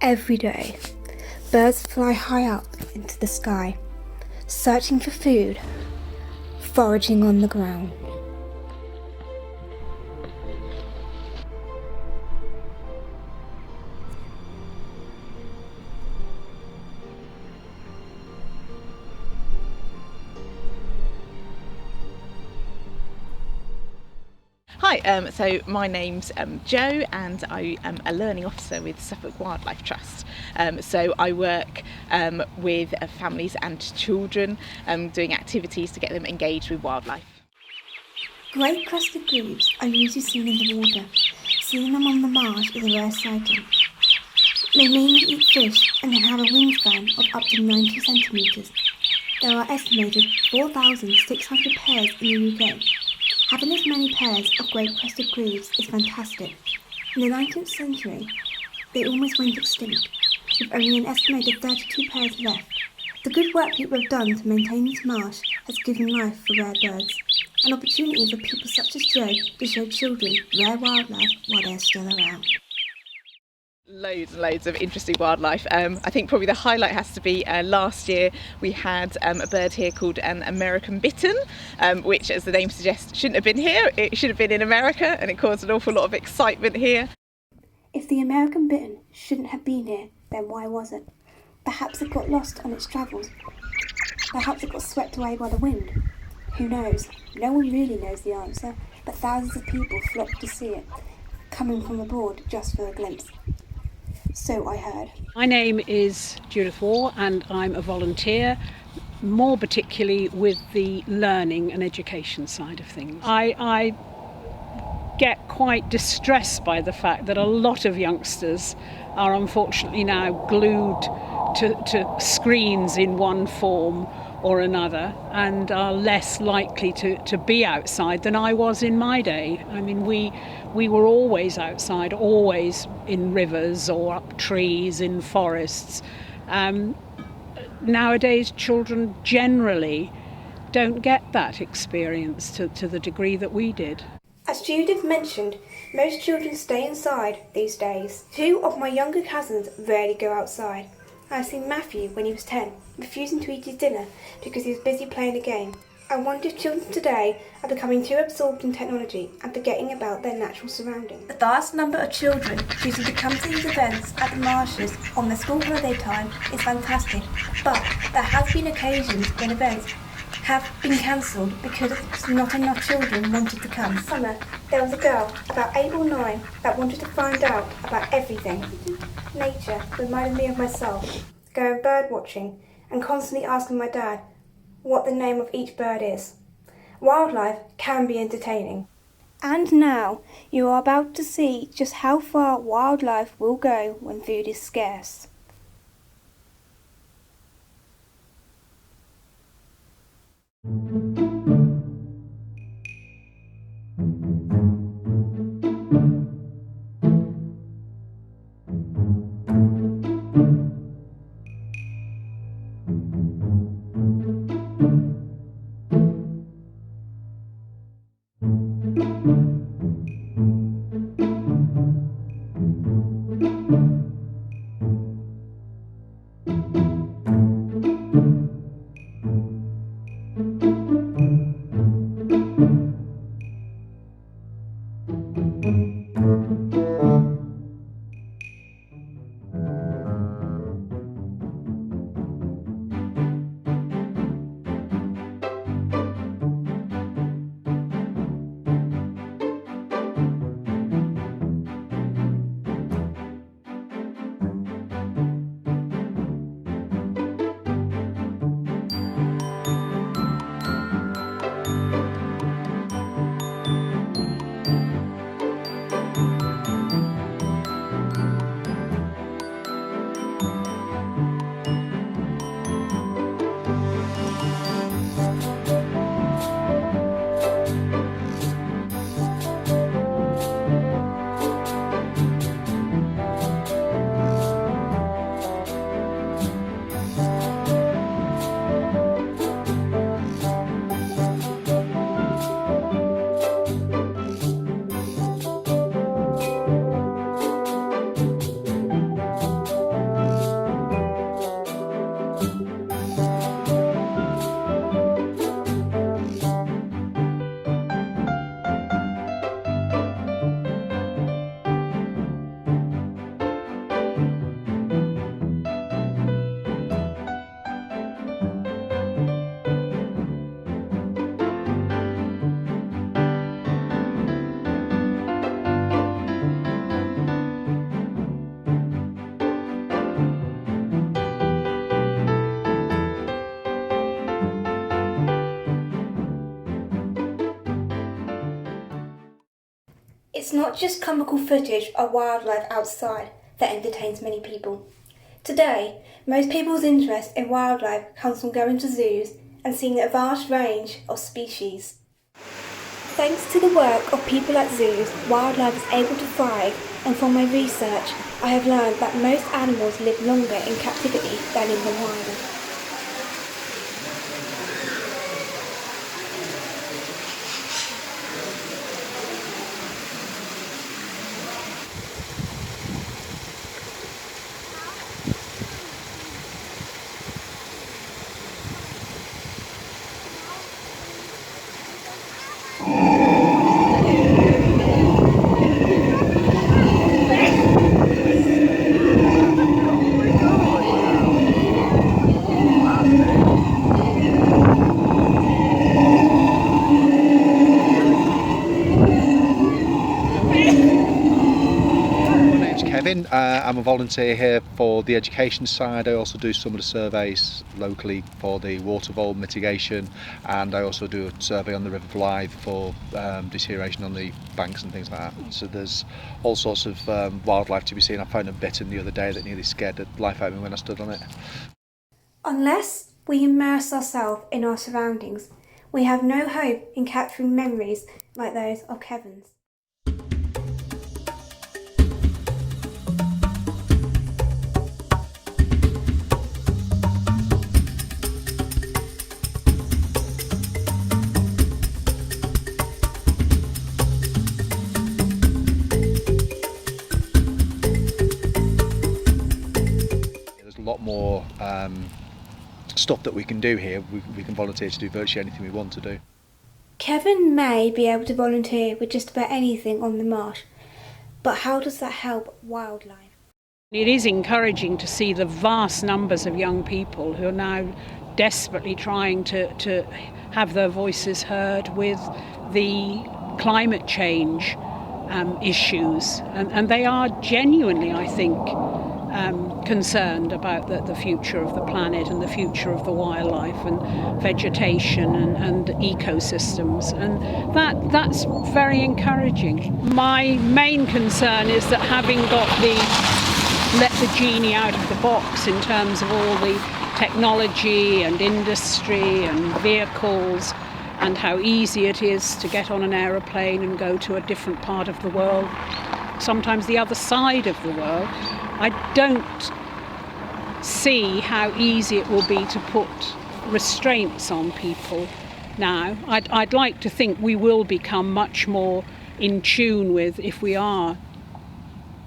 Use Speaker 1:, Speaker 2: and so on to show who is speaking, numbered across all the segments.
Speaker 1: Every day, birds fly high up into the sky, searching for food, foraging on the ground.
Speaker 2: Hi, so my name's Jo and I am a learning officer with Suffolk Wildlife Trust. So I work with families and children doing activities to get them engaged with wildlife.
Speaker 1: Great crested grebes are usually seen in the water. Seeing them on the marsh is a rare sighting. They mainly eat fish and can have a wingspan of up to 90 centimetres. There are estimated 4,600 pairs in the UK. Having this many pairs of great crested grebes is fantastic. In the 19th century, they almost went extinct, with only an estimated 32 pairs left. The good work people have done to maintain this marsh has given life for rare birds, an opportunity for people such as Jo to show children rare wildlife while they are still around.
Speaker 2: Loads and loads of interesting wildlife. I think probably the highlight has to be last year we had a bird here called an American bittern, which, as the name suggests, shouldn't have been here. It should have been in America, and it caused an awful lot of excitement here.
Speaker 1: If the American bittern shouldn't have been here, then why was it? Perhaps it got lost on its travels. Perhaps it got swept away by the wind. Who knows? No one really knows the answer, but thousands of people flocked to see it, coming from abroad just for a glimpse. So I heard.
Speaker 3: My name is Judith Waugh and I'm a volunteer, more particularly with the learning and education side of things. I get quite distressed by the fact that a lot of youngsters are unfortunately now glued to screens in one form or another and are less likely to be outside than I was in my day. I mean, we were always outside, always in rivers or up trees, in forests. Nowadays, children generally don't get that experience to the degree that we did.
Speaker 1: As Judith mentioned, most children stay inside these days. 2 of my younger cousins rarely go outside. I've seen Matthew when he was 10, refusing to eat his dinner because he was busy playing a game. I wonder if children today are becoming too absorbed in technology and forgetting about their natural surroundings. The vast number of children choosing to come to these events at the Marshes on their school holiday time is fantastic, but there have been occasions when events have been cancelled because not enough children wanted to come. This summer, there was a girl, about 8 or 9, that wanted to find out about everything. Nature reminded me of myself, going bird watching and constantly asking my dad what the name of each bird is. Wildlife can be entertaining. And now, you are about to see just how far wildlife will go when food is scarce. It's not just comical footage of wildlife outside that entertains many people. Today, most people's interest in wildlife comes from going to zoos and seeing a vast range of species. Thanks to the work of people at zoos, wildlife is able to thrive, and from my research, I have learned that most animals live longer in captivity than in the wild.
Speaker 4: Kevin. I'm a volunteer here for the education side. I also do some of the surveys locally for the water vole mitigation, and I also do a survey on the River Blythe for deterioration on the banks and things like that. So there's all sorts of wildlife to be seen. I found a bittern the other day that nearly scared the life out of me when I stood on it.
Speaker 1: Unless we immerse ourselves in our surroundings, we have no hope in capturing memories like those of Kevin's.
Speaker 4: There's a lot more stuff that we can do here. We can volunteer to do virtually anything we want to do.
Speaker 1: Kevin may be able to volunteer with just about anything on the marsh, but how does that help wildlife?
Speaker 3: It is encouraging to see the vast numbers of young people who are now desperately trying to have their voices heard with the climate change issues. And they are genuinely, I think, concerned about the future of the planet and the future of the wildlife and vegetation and ecosystems, and that's very encouraging. My main concern is that having let the genie out of the box in terms of all the technology and industry and vehicles and how easy it is to get on an aeroplane and go to a different part of the world, sometimes the other side of the world, I don't see how easy it will be to put restraints on people now. I'd like to think we will become much more in tune with, if we are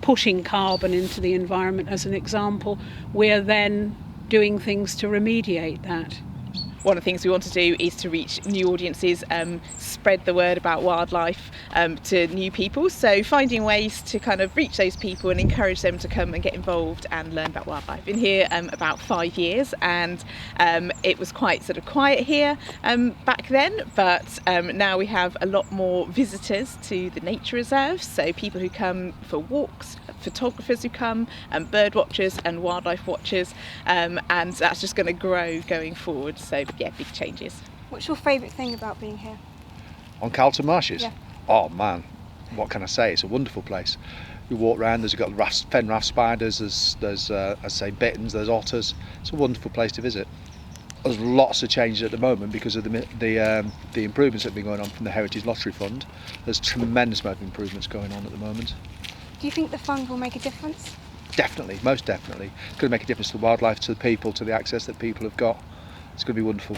Speaker 3: putting carbon into the environment as an example, we're then doing things to remediate that.
Speaker 2: One of the things we want to do is to reach new audiences, spread the word about wildlife to new people. So finding ways to kind of reach those people and encourage them to come and get involved and learn about wildlife. Been here about 5 years, and it was quite sort of quiet here back then, but now we have a lot more visitors to the nature reserves. So people who come for walks, photographers who come, and bird watchers and wildlife watchers, and that's just going to grow going forward. So yeah, big changes.
Speaker 1: What's your favourite thing about being here?
Speaker 4: On Carlton Marshes?
Speaker 1: Yeah.
Speaker 4: Oh man, what can I say? It's a wonderful place. You walk around, there's got fen raft spiders, there's I say bitterns, there's otters. It's a wonderful place to visit. There's lots of changes at the moment because of the improvements that have been going on from the Heritage Lottery Fund. There's tremendous amount of improvements going on at the moment.
Speaker 1: Do you think the fund will make a difference?
Speaker 4: Definitely, most definitely. It's going to make a difference to the wildlife, to the people, to the access that people have got. It's going to be wonderful.